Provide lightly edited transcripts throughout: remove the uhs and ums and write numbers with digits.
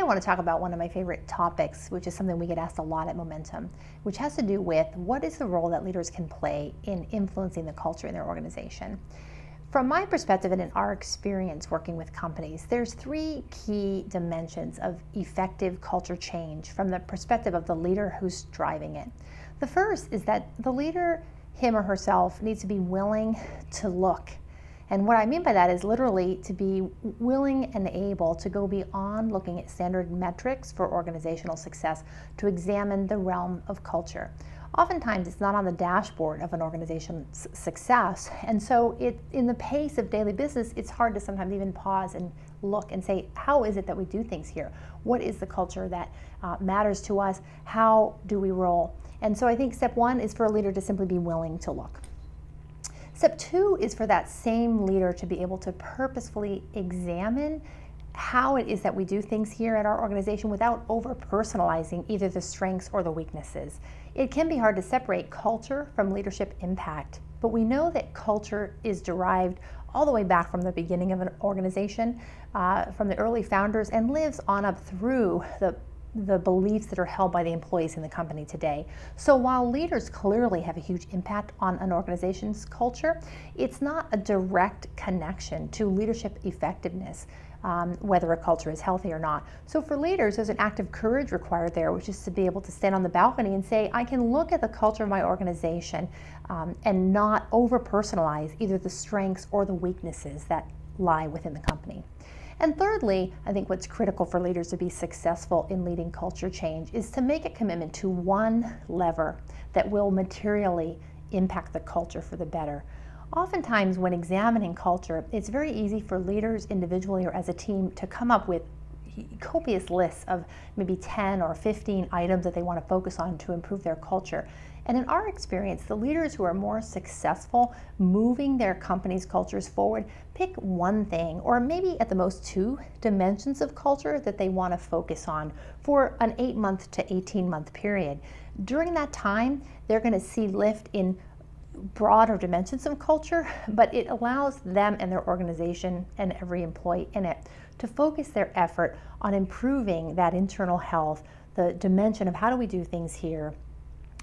want to talk about one of my favorite topics, which is something we get asked a lot at Moementum, which has to do with what is the role that leaders can play in influencing the culture in their organization. From my perspective and in our experience working with companies, there's three key dimensions of effective culture change from the perspective of the leader who's driving it. The first is that the leader, him or herself, needs to be willing to look. And what I mean by that is literally to be willing and able to go beyond looking at standard metrics for organizational success to examine the realm of culture. Oftentimes it's not on the dashboard of an organization's success, and so in the pace of daily business, it's hard to sometimes even pause and look and say, how is it that we do things here? What is the culture that matters to us? How do we roll? And so I think step one is for a leader to simply be willing to look. Step two is for that same leader to be able to purposefully examine how it is that we do things here at our organization without over-personalizing either the strengths or the weaknesses. It can be hard to separate culture from leadership impact, but we know that culture is derived all the way back from the beginning of an organization, from the early founders, and lives on up through the beliefs that are held by the employees in the company today. So while leaders clearly have a huge impact on an organization's culture, it's not a direct connection to leadership effectiveness, whether a culture is healthy or not. So for leaders, there's an act of courage required there, which is to be able to stand on the balcony and say, I can look at the culture of my organization and not over-personalize either the strengths or the weaknesses that lie within the company. And thirdly, I think what's critical for leaders to be successful in leading culture change is to make a commitment to one lever that will materially impact the culture for the better. Oftentimes when examining culture, it's very easy for leaders individually or as a team to come up with copious lists of maybe 10 or 15 items that they want to focus on to improve their culture. And in our experience, the leaders who are more successful moving their company's cultures forward pick one thing, or maybe at the most two dimensions of culture that they want to focus on for an 8-month to 18-month period. During that time, they're going to see lift in broader dimensions of culture, but it allows them and their organization and every employee in it to focus their effort on improving that internal health, the dimension of how do we do things here,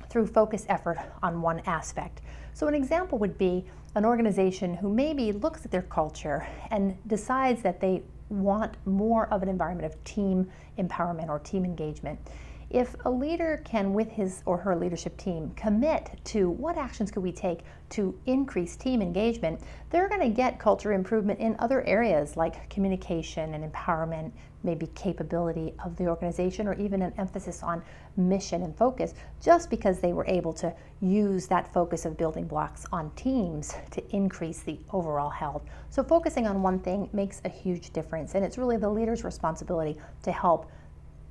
through focused effort on one aspect. So an example would be an organization who maybe looks at their culture and decides that they want more of an environment of team empowerment or team engagement. If a leader can, with his or her leadership team, commit to what actions could we take to increase team engagement, they're going to get culture improvement in other areas like communication and empowerment, maybe capability of the organization, or even an emphasis on mission and focus, just because they were able to use that focus of building blocks on teams to increase the overall health. So focusing on one thing makes a huge difference, and it's really the leader's responsibility to help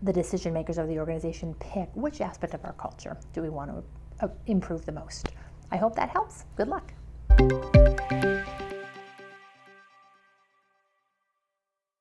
the decision makers of the organization pick which aspect of our culture do we want to improve the most. I hope that helps. Good luck.